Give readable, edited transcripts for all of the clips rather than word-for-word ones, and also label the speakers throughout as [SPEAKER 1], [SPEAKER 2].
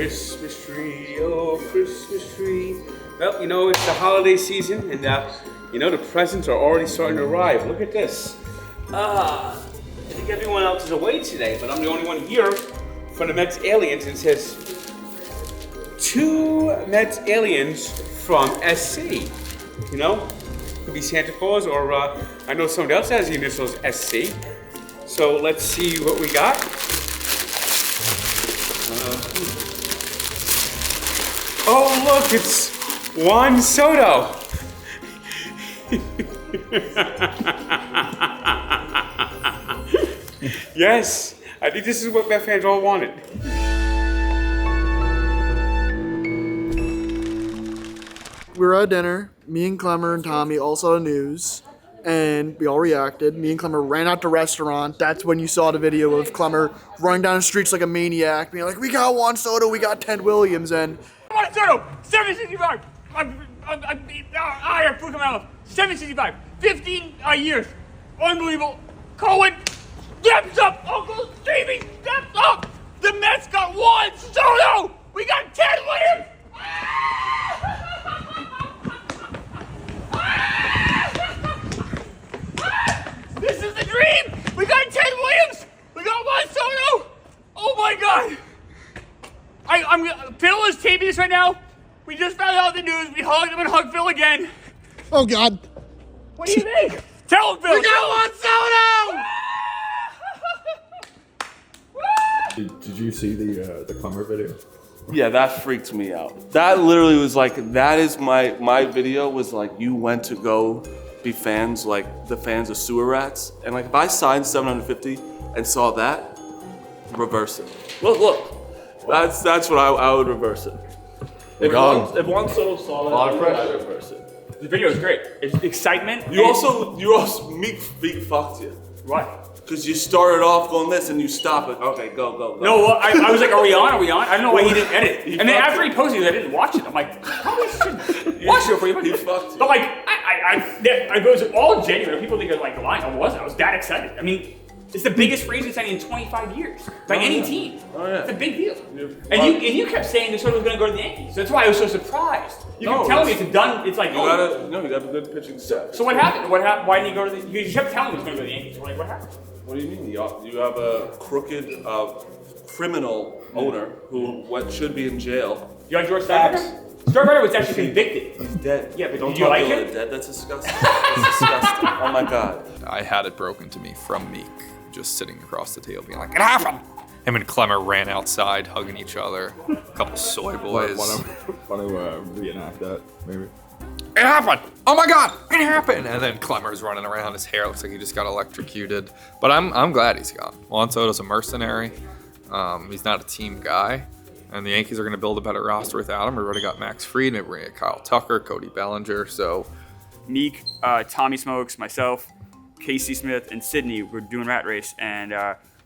[SPEAKER 1] Christmas tree, oh Christmas tree. Well, you know, it's the holiday season, and you know, the presents are already starting to arrive. Look at this. I think everyone else is away today, but I'm the only one here from the Mets aliens, and it says 2 Mets aliens from SC. You know, could be Santa Claus, or I know somebody else has the initials SC. So let's see what we got. Oh look, it's Juan Soto. Yes, I think this is what Met fans all wanted.
[SPEAKER 2] We were at dinner, me and Clemmer and Tommy all saw the news, and we all reacted. Me and Clemmer ran out the restaurant. That's when you saw the video of Clemmer running down the streets like a maniac, being like, we got Juan Soto, we got Ted Williams, and...
[SPEAKER 3] Juan Soto, 765! I have Fuka Malif, 765, 15 years. Unbelievable. Cohen steps up. Uncle Stevie steps up. The Mets got Juan Soto. We got Ted Williams. This is the dream. We got Ted Williams. We got Juan Soto. Oh my God. Phil is taping this right now. We just found out the news. We hugged him and hugged Phil again.
[SPEAKER 2] Oh God.
[SPEAKER 3] What do you think? Tell him, Phil.
[SPEAKER 2] We got Juan
[SPEAKER 4] Soto! Did you see the Clemmer video?
[SPEAKER 5] Yeah, that freaked me out. That literally was like, that is my video was like, you went to go be fans, like the fans of sewer rats. And like, if I signed 750 and saw that, reverse it. Look. That's what I would reverse it. If Juan Soto saw that, I would reverse it.
[SPEAKER 3] The video is great. It's excitement.
[SPEAKER 5] You also Meek fucked you.
[SPEAKER 3] What?
[SPEAKER 5] Because you started off going this and you stop it. Okay, go.
[SPEAKER 3] No, well, I was like, are we on? I don't know why he didn't edit. And then after he posted it, I didn't watch it. I'm like, probably should watch it for you.
[SPEAKER 5] He fucked you.
[SPEAKER 3] But like, I was all genuine. People think I was like lying. I wasn't. I was that excited. I mean, it's the biggest free agent signing in 25 years by any team.
[SPEAKER 5] Oh, yeah.
[SPEAKER 3] It's a big deal. And you kept saying this sort of was going to go to the Yankees. That's why I was so surprised. You kept telling me it's done. It's like,
[SPEAKER 5] you got a good pitching staff.
[SPEAKER 3] So what happened? What happened? Why didn't he go to the? You kept telling me he was going to go to the Yankees. We're like, what happened?
[SPEAKER 5] What do you mean? You have a crooked criminal owner who should be in jail.
[SPEAKER 3] You like George Steinbrenner? Steinbrenner was actually convicted.
[SPEAKER 5] He's dead.
[SPEAKER 3] Yeah, but
[SPEAKER 5] don't
[SPEAKER 3] do you like him?
[SPEAKER 5] Dead. That's disgusting. That's disgusting. Oh my God.
[SPEAKER 6] I had it broken to me from Meek, just sitting across the table being like, it happened! Him and Clemmer ran outside, hugging each other. A couple soy boys.
[SPEAKER 4] Want to reenact that, maybe?
[SPEAKER 6] It happened! Oh my God, it happened! And then Clemmer's running around. His hair looks like he just got electrocuted. But I'm glad he's gone. Juan Soto's a mercenary. He's not a team guy. And the Yankees are going to build a better roster without him. We've already got Max Fried, maybe we're going to get Kyle Tucker, Cody Bellinger. So
[SPEAKER 3] Meek, Tommy Smokes, myself, Casey Smith, and Sydney were doing Rat Race, and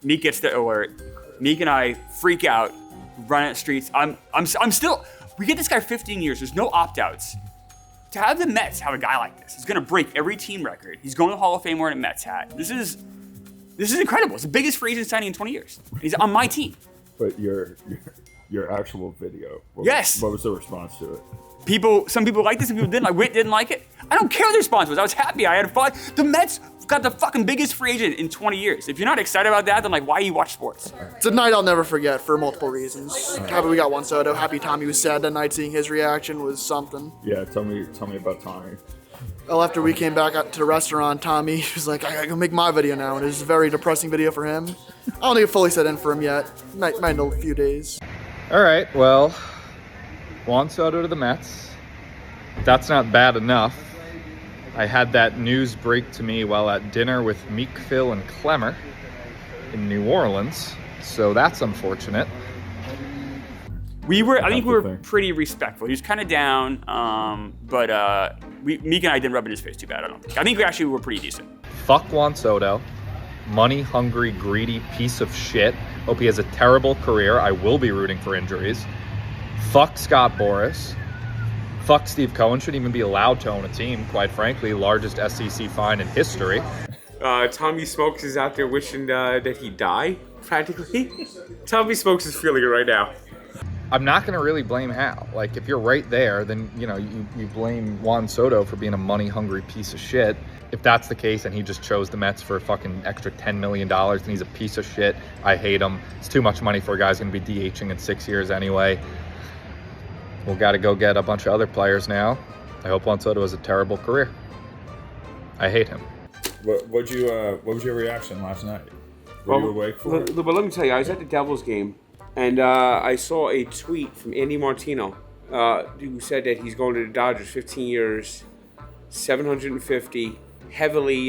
[SPEAKER 3] Meek gets the alert. Meek and I freak out, run at the streets. I'm still. We get this guy 15 years. There's no opt-outs. To have the Mets have a guy like this, he's gonna break every team record. He's going to the Hall of Fame wearing a Mets hat. This is incredible. It's the biggest free agent signing in 20 years. He's on my team.
[SPEAKER 4] But your actual video. What was the response to it?
[SPEAKER 3] Some people liked it, some people didn't. Like Whit didn't like it. I don't care what the response was. I was happy. I had fun. The Mets got the fucking biggest free agent in 20 years. If you're not excited about that, then like, why do you watch sports?
[SPEAKER 2] It's a night I'll never forget for multiple reasons. Happy we got Juan Soto. Happy Tommy was sad that night. Seeing his reaction was something.
[SPEAKER 4] Yeah, tell me about Tommy.
[SPEAKER 2] Well, after we came back out to the restaurant, Tommy was like, I gotta make my video now, and it was a very depressing video for him. I don't think it fully set in for him yet. Might in a few days.
[SPEAKER 6] all right, well, Juan Soto to the Mets. That's not bad enough. I had that news break to me while at dinner with Meek, Phil, and Clemmer in New Orleans, so that's unfortunate.
[SPEAKER 3] I think we were pretty respectful. He was kind of down, but Meek and I didn't rub it in his face too bad, I don't think. I think we actually were pretty decent.
[SPEAKER 6] Fuck Juan Soto. Money-hungry, greedy piece of shit. Hope he has a terrible career. I will be rooting for injuries. Fuck Scott Boras. Fuck Steve Cohen. Shouldn't even be allowed to own a team, quite frankly. Largest SEC fine in history.
[SPEAKER 1] Tommy Smokes is out there wishing that he die, practically. Tommy Smokes is feeling it right now.
[SPEAKER 6] I'm not going to really blame Hal. Like, if you're right there, then, you know, you blame Juan Soto for being a money-hungry piece of shit. If that's the case and he just chose the Mets for a fucking extra $10 million, then he's a piece of shit. I hate him. It's too much money for a guy who's going to be DHing in 6 years anyway. We'll got to go get a bunch of other players now. I hope Juan Soto has a terrible career. I hate him.
[SPEAKER 4] What was your reaction last night? Were you awake for it?
[SPEAKER 1] But let me tell you, I was at the Devils game, and I saw a tweet from Andy Martino, who said that he's going to the Dodgers 15 years, 750, heavily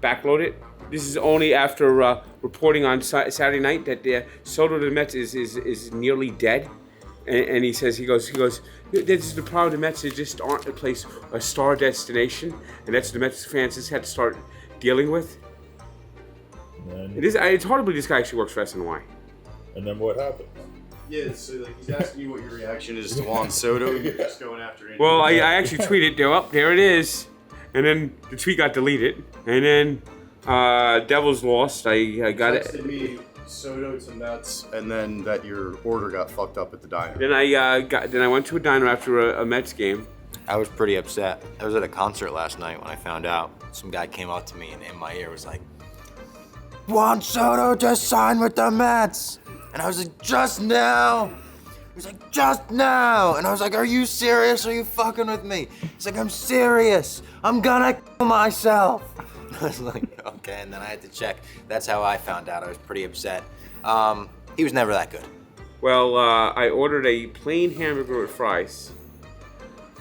[SPEAKER 1] backloaded. This is only after reporting on Saturday night that Soto to the Mets is nearly dead. And he goes, this is the problem of the Mets. They just aren't a star destination, and that's what the Mets fans just had to start dealing with. It's hard to believe this guy actually works for SNY.
[SPEAKER 4] And then what happened?
[SPEAKER 7] Yeah, so like, he's asking you what your reaction is to Juan Soto. You're just going after him.
[SPEAKER 1] Well, I actually tweeted, there it is. And then the tweet got deleted. And then Devils lost. I got it.
[SPEAKER 7] Texted me Soto to Mets, and then that your order got fucked up at the diner.
[SPEAKER 1] Then I went to a diner after a Mets game.
[SPEAKER 8] I was pretty upset. I was at a concert last night when I found out. Some guy came up to me and in my ear was like, Juan Soto just signed with the Mets. And I was like, just now? He was like, just now. And I was like, are you serious? Are you fucking with me? He's like, I'm serious. I'm gonna kill myself. And I was like, okay. And then I had to check. That's how I found out. I was pretty upset. He was never that good.
[SPEAKER 1] Well, I ordered a plain hamburger with fries.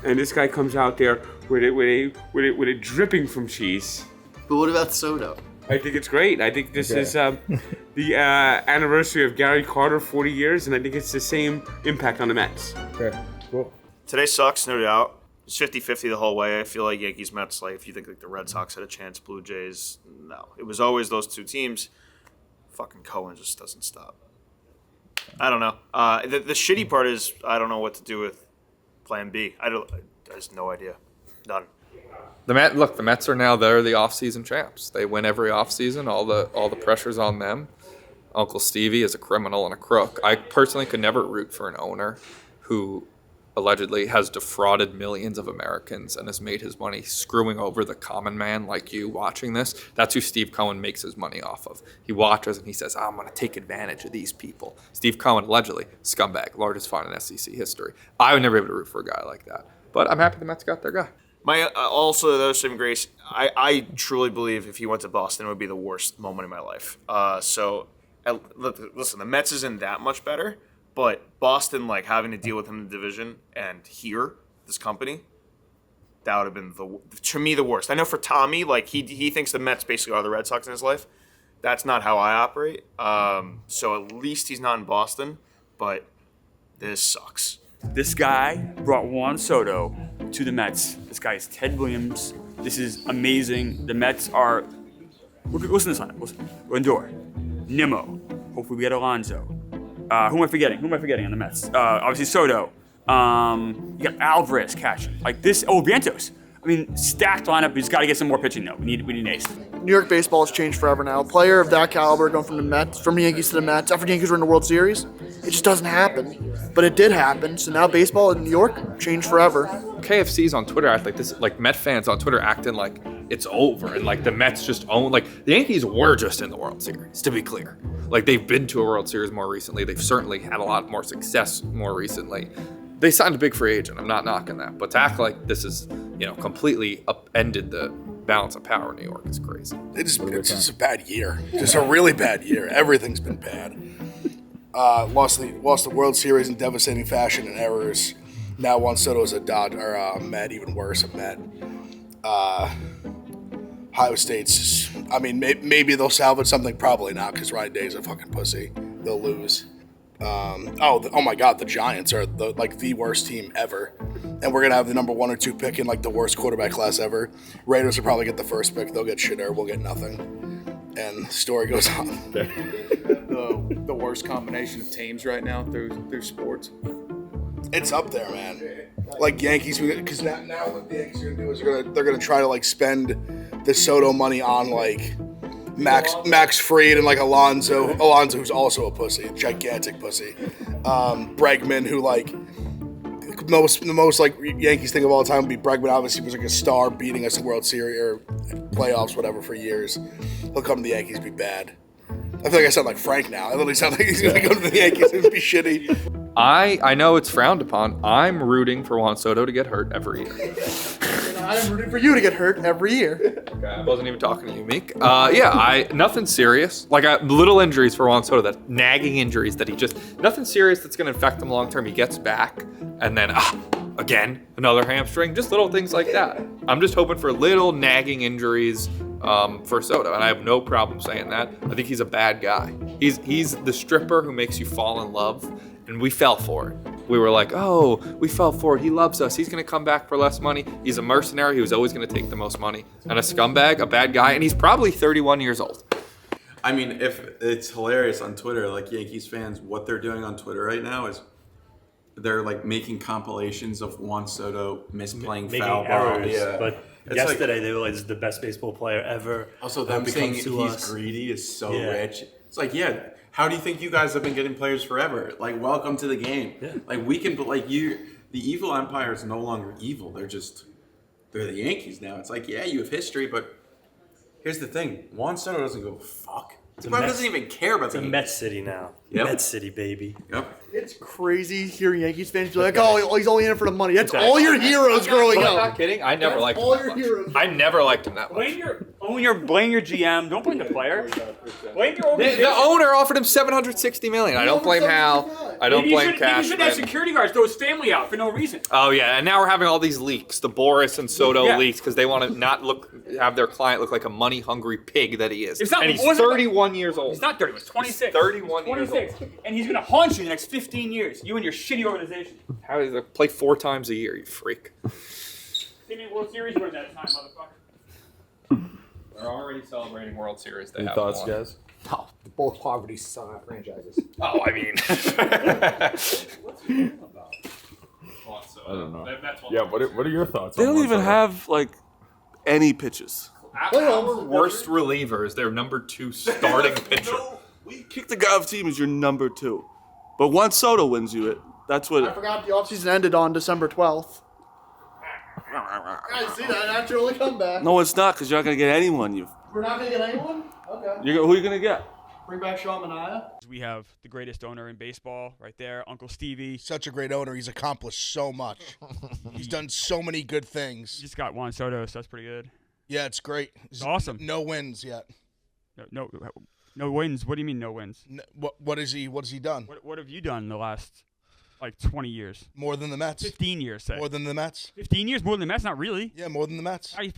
[SPEAKER 1] And this guy comes out there with it dripping from cheese.
[SPEAKER 7] But what about Soto?
[SPEAKER 1] I think it's great. I think this is the anniversary of Gary Carter, 40 years, and I think it's the same impact on the Mets.
[SPEAKER 4] Okay, cool.
[SPEAKER 9] Today sucks, no doubt. It's 50-50 the whole way. I feel like Yankees, Mets, like if you think like the Red Sox had a chance, Blue Jays, no. It was always those two teams. Fucking Cohen just doesn't stop. I don't know. The shitty part is I don't know what to do with Plan B. I have no idea. None.
[SPEAKER 6] The Mets are now they're the off-season champs. They win every off-season. All the pressure's on them. Uncle Stevie is a criminal and a crook. I personally could never root for an owner who allegedly has defrauded millions of Americans and has made his money screwing over the common man like you watching this. That's who Steve Cohen makes his money off of. He watches and he says, I'm going to take advantage of these people. Steve Cohen, allegedly, scumbag, largest fine in SEC history. I would never be able to root for a guy like that. But I'm happy the Mets got their guy.
[SPEAKER 9] My also though, Saving Grace, I truly believe if he went to Boston, it would be the worst moment in my life. Listen, the Mets isn't that much better, but Boston, like having to deal with him in the division and here, this company, that would have been to me the worst. I know for Tommy, like he thinks the Mets basically are the Red Sox in his life. That's not how I operate. So at least he's not in Boston, but this sucks.
[SPEAKER 3] This guy brought Juan Soto to the Mets. This guy is Ted Williams. This is amazing. The Mets are... Listen to this on it. Listen. Lindor. Nimmo. Hopefully we get Alonso. Who am I forgetting? On the Mets? Obviously Soto. You got Alvarez catching. Like this... Oh, Vientos. I mean, stacked lineup. We just got to get some more pitching, though. We need an ace.
[SPEAKER 2] New York baseball has changed forever now. A player of that caliber going from the Yankees to the Mets, after the Yankees were in the World Series, it just doesn't happen. But it did happen, so now baseball in New York changed forever.
[SPEAKER 6] KFC's on Twitter act like this, like Met fans on Twitter acting like it's over and like the Mets just own, like the Yankees were just in the World Series, to be clear. Like they've been to a World Series more recently. They've certainly had a lot more success more recently. They signed a big free agent. I'm not knocking that. But to act like this is, completely upended the balance of power in New York is crazy.
[SPEAKER 10] It's just a bad year. Just a really bad year. Everything's been bad. Lost the World Series in devastating fashion and errors. Now Juan Soto is a Met, even worse, a Met. Ohio State's, maybe they'll salvage something. Probably not, because Ryan Day's a fucking pussy. They'll lose. Oh my God, the Giants are the worst team ever. And we're going to have the number 1 or 2 pick in the worst quarterback class ever. Raiders will probably get the first pick. They'll get shitter. We'll get nothing. And the story goes on.
[SPEAKER 11] The worst combination of teams right now through sports.
[SPEAKER 10] It's up there, man. Like Yankees, because now what the Yankees are going to do is they're going to try to spend the Soto money on Max Fried and Alonso who's also a pussy, gigantic pussy. Bregman, who like the most like Yankees thing of all time would be Bregman. Obviously, was like a star, beating us in World Series or playoffs, whatever, for years. He'll come to the Yankees, be bad. I feel like I sound like Frank now. I literally sound like he's going to come to the Yankees and be shitty.
[SPEAKER 6] I know it's frowned upon. I'm rooting for Juan Soto to get hurt every year.
[SPEAKER 2] I'm rooting for you to get hurt every year.
[SPEAKER 6] Okay, I wasn't even talking to you, Meek. Nothing serious. Like little injuries for Juan Soto, that nagging injuries that nothing serious that's going to affect him long term. He gets back, and then again another hamstring. Just little things like that. I'm just hoping for little nagging injuries for Soto, and I have no problem saying that. I think he's a bad guy. He's the stripper who makes you fall in love, and we fell for it. We were like, oh, we fell for it. He loves us. He's going to come back for less money. He's a mercenary. He was always going to take the most money. And a scumbag, a bad guy, and he's probably 31 years old.
[SPEAKER 7] I mean, if it's hilarious on Twitter, like Yankees fans, what they're doing on Twitter right now is they're like making compilations of Juan Soto misplaying foul balls.
[SPEAKER 12] Yeah. But it's yesterday they realized he's the best baseball player ever.
[SPEAKER 7] Also, them saying he's greedy is so rich. It's like, how do you think you guys have been getting players forever? Like, welcome to the game. Yeah. Like, we can, like, the evil empire is no longer evil. They're the Yankees now. It's like, you have history, but here's the thing. Juan Soto doesn't go, fuck. He probably doesn't even care about the
[SPEAKER 12] It's a Mets city now. Yep. Mets city, baby.
[SPEAKER 7] Yep.
[SPEAKER 2] It's crazy hearing Yankees fans be like, oh, he's only in it for the money. That's all your heroes growing up.
[SPEAKER 6] I'm not kidding. I never liked him that much. I never liked him that much.
[SPEAKER 3] Blame your GM. Don't blame the player. Blame your organization.
[SPEAKER 6] The owner offered him $760 million. I don't blame Hal. I don't blame Cashman.
[SPEAKER 3] Maybe you should have security guards throw his family out for no reason.
[SPEAKER 6] Oh yeah, and now we're having all these leaks, the Boris and Soto leaks, because they want to not have their client look like a money-hungry pig that he is. And he's 31 years old.
[SPEAKER 3] He's not 31. He's 26.
[SPEAKER 6] 31 years old.
[SPEAKER 3] And he's going to haunt you the next 15 years. You and your shitty organization.
[SPEAKER 6] How does it play 4 times a year, you freak?
[SPEAKER 3] Give me a World Series during that time, motherfucker.
[SPEAKER 6] They're already celebrating World Series.
[SPEAKER 4] Any thoughts, guys?
[SPEAKER 13] No, both poverty franchises.
[SPEAKER 6] Oh, I mean.
[SPEAKER 4] What's he about? I don't know. Yeah, what are your thoughts?
[SPEAKER 5] They don't even have like any pitches.
[SPEAKER 6] Our worst reliever is their number 2 starting pitcher.
[SPEAKER 5] We kick the guy off the team as your number 2, but Juan Soto wins you it. That's what.
[SPEAKER 2] I forgot the offseason ended on December 12th. I see that naturally comeback.
[SPEAKER 5] No, it's not, because you're not gonna get anyone.
[SPEAKER 2] We're not gonna get anyone. Okay.
[SPEAKER 5] Who are you gonna get?
[SPEAKER 2] Bring back Sean Manaea.
[SPEAKER 3] We have the greatest owner in baseball right there, Uncle Stevie.
[SPEAKER 10] Such a great owner. He's accomplished so much. He's done so many good things.
[SPEAKER 3] He just got Juan Soto, so that's pretty good.
[SPEAKER 10] Yeah, it's great.
[SPEAKER 3] It's awesome.
[SPEAKER 10] No wins yet.
[SPEAKER 3] No wins. What do you mean no wins?
[SPEAKER 10] What has he done?
[SPEAKER 3] What have you done in the last 20 years?
[SPEAKER 10] More than the Mets.
[SPEAKER 3] 15 years, say.
[SPEAKER 10] More than the Mets.
[SPEAKER 3] 15 years more than the Mets? Not really.
[SPEAKER 10] Yeah, more than the Mets.
[SPEAKER 3] How do you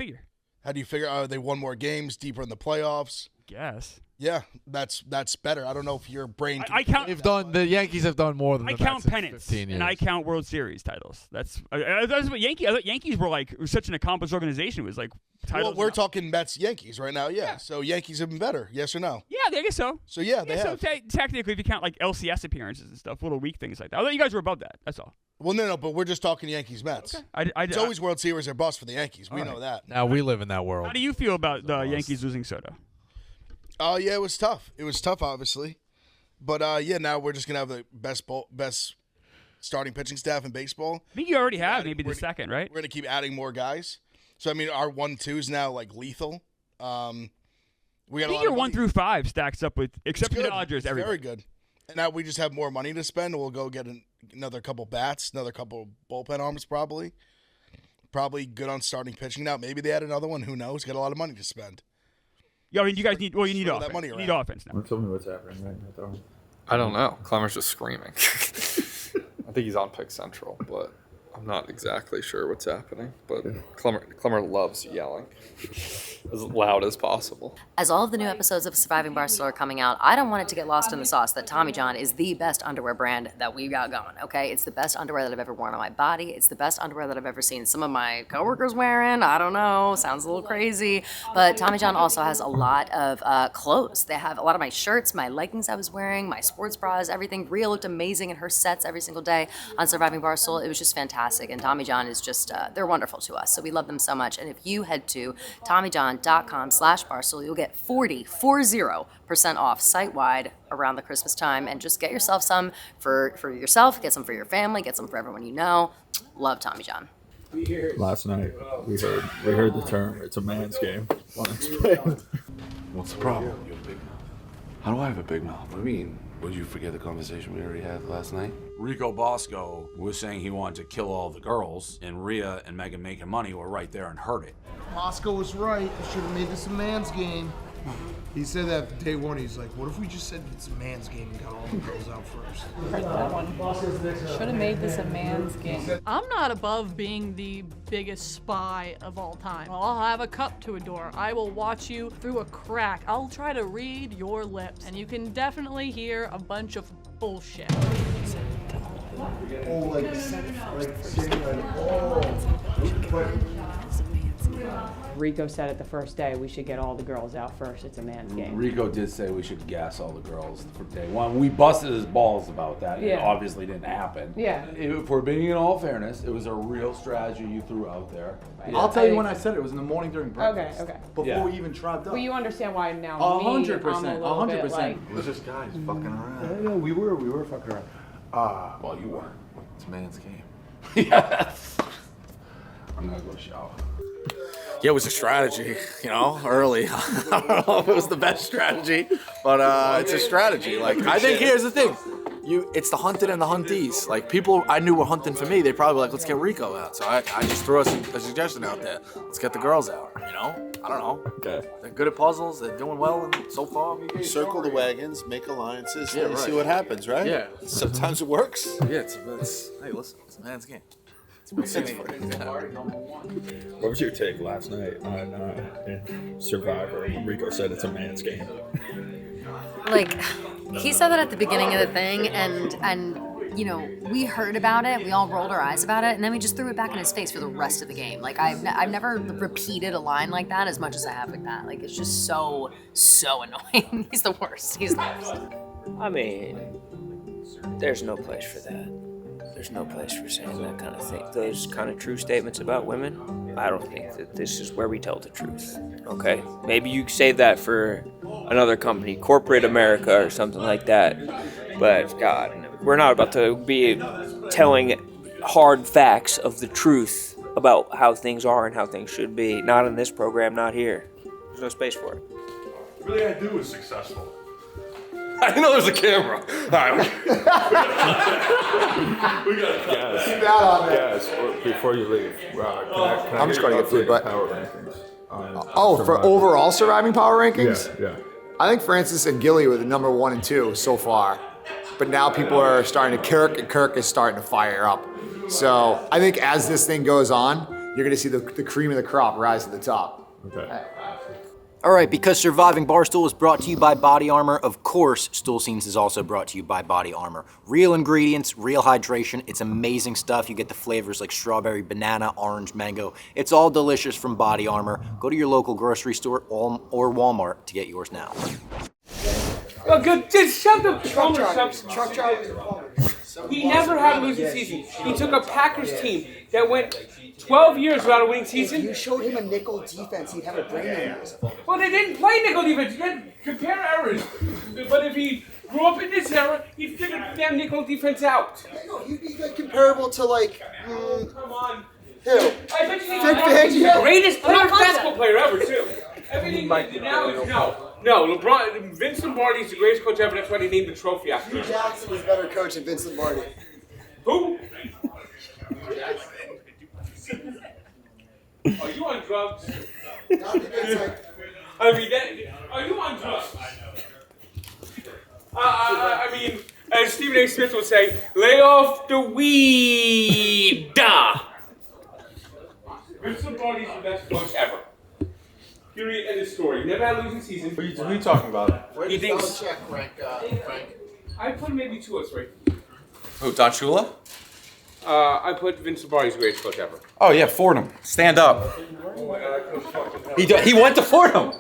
[SPEAKER 3] figure?
[SPEAKER 10] They won more games, deeper in the playoffs?
[SPEAKER 3] Guess.
[SPEAKER 10] Yeah, that's better. I don't know if your brain.
[SPEAKER 3] I count.
[SPEAKER 13] The Yankees have done more than the Mets.
[SPEAKER 3] I count pennants
[SPEAKER 13] 15 years.
[SPEAKER 3] and I count World Series titles. That's what Yankees. I thought Yankees were such an accomplished organization. It was titles.
[SPEAKER 10] Well, we're talking Mets Yankees right now. Yeah. So Yankees have been better. Yes or no?
[SPEAKER 3] Yeah, I guess so.
[SPEAKER 10] So they have.
[SPEAKER 3] So technically, if you count LCS appearances and stuff, little weak things like that. I thought you guys were above that. That's all.
[SPEAKER 10] Well, no, but we're just talking Yankees Mets.
[SPEAKER 3] Okay.
[SPEAKER 10] It's always World Series or bust for the Yankees. We know that.
[SPEAKER 13] Now we live in that world.
[SPEAKER 3] How do you feel about the Yankees losing Soto?
[SPEAKER 10] Oh, yeah, it was tough. It was tough, obviously. But, now we're just going to have the best starting pitching staff in baseball.
[SPEAKER 3] I think you already have maybe the second, right?
[SPEAKER 10] We're going to keep adding more guys. So, I mean, our 1-2 is now, lethal. We got
[SPEAKER 3] I think your 1 through 5 stacks up with, except for the Dodgers, everybody.
[SPEAKER 10] Very good. And now we just have more money to spend. We'll go get another couple bats, another couple bullpen arms probably. Probably good on starting pitching now. Maybe they add another one. Who knows? Got a lot of money to spend.
[SPEAKER 3] Yeah, I mean, you guys need offense.
[SPEAKER 10] That money
[SPEAKER 3] you need offense now.
[SPEAKER 4] Tell me what's happening right now, though.
[SPEAKER 6] I don't know. Clemmer's just screaming. I think he's on Pick Central, but I'm not exactly sure what's happening. But Clemmer loves yelling as loud as possible.
[SPEAKER 14] As all of the new episodes of Surviving Barstool are coming out, I don't want it to get lost in the sauce that Tommy John is the best underwear brand that we've got going, okay? It's the best underwear that I've ever worn on my body. It's the best underwear that I've ever seen some of my coworkers wearing. I don't know. Sounds a little crazy. But Tommy John also has a lot of clothes. They have a lot of my shirts, my leggings I was wearing, my sports bras, everything. Rhea looked amazing in her sets every single day on Surviving Barstool. It was just fantastic. fantastic. And Tommy John is just, they're wonderful to us. So we love them so much. And if you head to TommyJohn.com/Barstool, you'll get 40% off site-wide around the Christmas time. And just get yourself some for yourself, get some for your family, get some for everyone you know. Love Tommy John.
[SPEAKER 4] Last night we heard the term. It's a man's game. Want to explain?
[SPEAKER 15] What's the problem? You have a big mouth. How do I have a big mouth? What do you mean? Would you forget the conversation we already had last night?
[SPEAKER 16] Rico Bosco was saying he wanted to kill all the girls, and Rhea and Megan making money were right there and heard it.
[SPEAKER 17] Bosco was right. You should have made this a man's game. He said that day one. He's like, what if we just said it's a man's game and got all the girls out first?
[SPEAKER 18] Heard that one. Should have made this a man's game.
[SPEAKER 19] I'm not above being the biggest spy of all time. I'll have a cup to adore. I will watch you through a crack. I'll try to read your lips, and you can definitely hear a bunch of bullshit.
[SPEAKER 18] Rico said it the first day, we should get all the girls out first. It's a man's game.
[SPEAKER 16] Rico did say we should gas all the girls for day one. We busted his balls about that.
[SPEAKER 18] Yeah.
[SPEAKER 16] It obviously didn't happen.
[SPEAKER 18] Yeah.
[SPEAKER 16] If we're being in all fairness, it was a real strategy you threw out there.
[SPEAKER 13] I'll tell you when I said it was in the morning during breakfast.
[SPEAKER 18] Okay.
[SPEAKER 13] Before we even tried up.
[SPEAKER 18] Well, you understand why now
[SPEAKER 13] 100%.
[SPEAKER 18] 100%.
[SPEAKER 15] It was just guys fucking around.
[SPEAKER 13] Yeah, we were fucking around.
[SPEAKER 15] Well, you weren't. It's a man's game.
[SPEAKER 16] Yes. I'm gonna go shower.
[SPEAKER 10] Yeah, it was a strategy, early. I don't know if it was the best strategy, but it's a strategy. Like, I think here's the thing. It's the hunted and the huntees. Like, people I knew were hunting for me, they'd probably be like, let's get Rico out. So I just threw a suggestion out there. Let's get the girls out, I don't know.
[SPEAKER 15] Okay.
[SPEAKER 10] They're good at puzzles, they're doing well so far.
[SPEAKER 20] Circle the wagons, make alliances,
[SPEAKER 10] Yeah,
[SPEAKER 20] and see
[SPEAKER 10] right.
[SPEAKER 20] what happens, right?
[SPEAKER 10] Yeah.
[SPEAKER 20] Sometimes it works.
[SPEAKER 10] Yeah, hey, listen, it's a man's game.
[SPEAKER 15] What was your take last night on Survivor when Rico said it's a man's game?
[SPEAKER 14] Like, he said that at the beginning of the thing, and we heard about it, we all rolled our eyes about it, and then we just threw it back in his face for the rest of the game. Like, I've never repeated a line like that as much as I have with that. Like, it's just so annoying. He's the worst.
[SPEAKER 21] I mean, there's no place for that. There's no place for saying that kind of thing. Those kind of true statements about women, I don't think that this is where we tell the truth, okay? Maybe you save that for another company, corporate America or something like that. But, God, we're not about to be telling hard facts of the truth about how things are and how things should be. Not in this program, not here. There's no space for it.
[SPEAKER 15] Everything I do is successful. I know there's a camera. All right. We got
[SPEAKER 13] Keep that on there.
[SPEAKER 15] Yes, before you leave. Can
[SPEAKER 13] I'm just going to get food, but
[SPEAKER 15] power rankings.
[SPEAKER 13] for overall surviving power rankings,
[SPEAKER 15] Yeah.
[SPEAKER 13] I think Francis and Gilly were the number 1 and 2 so far. But now people are starting to Kirk is starting to fire up. So I think as this thing goes on, you're going to see the cream of the crop rise to the top.
[SPEAKER 15] Okay.
[SPEAKER 8] All right, because Surviving Barstool is brought to you by Body Armor, of course, Stool Scenes is also brought to you by Body Armor. Real ingredients, real hydration. It's amazing stuff. You get the flavors like strawberry, banana, orange, mango. It's all delicious from Body Armor. Go to your local grocery store or Walmart to get yours now.
[SPEAKER 1] Well, good. Just shut the truck. He never had a losing season. He took a Packers team that went 12 years without a winning season.
[SPEAKER 2] You showed him a nickel defense, he'd have a brain aneurysm.
[SPEAKER 1] Well, they didn't play nickel defense. You can't compare errors. But if he grew up in this era, he'd figure the damn nickel defense out.
[SPEAKER 2] No, he'd be like comparable to like.
[SPEAKER 1] Come on.
[SPEAKER 2] Who?
[SPEAKER 1] I bet you he's the greatest basketball player ever, too. Everything now is no. No, Vince Lombardi's the greatest coach ever. That's why they named the trophy after him.
[SPEAKER 2] Hugh Jackson was a better coach than Vince Lombardi.
[SPEAKER 1] Who? Are you on drugs? Are you on drugs? As Stephen A. Smith would say, lay off the weed. Vince Lombardi's the best coach ever. Period. End of story. Never had a losing season.
[SPEAKER 15] What are you talking about?
[SPEAKER 2] Where
[SPEAKER 1] He
[SPEAKER 2] does
[SPEAKER 1] thinks.
[SPEAKER 2] Belichick rank, Frank?
[SPEAKER 1] I put maybe 2 or 3.
[SPEAKER 7] Who, Don Shula?
[SPEAKER 1] I put Vince Lombardi's the greatest coach ever.
[SPEAKER 7] Oh, yeah, Fordham. Stand up. He went to Fordham.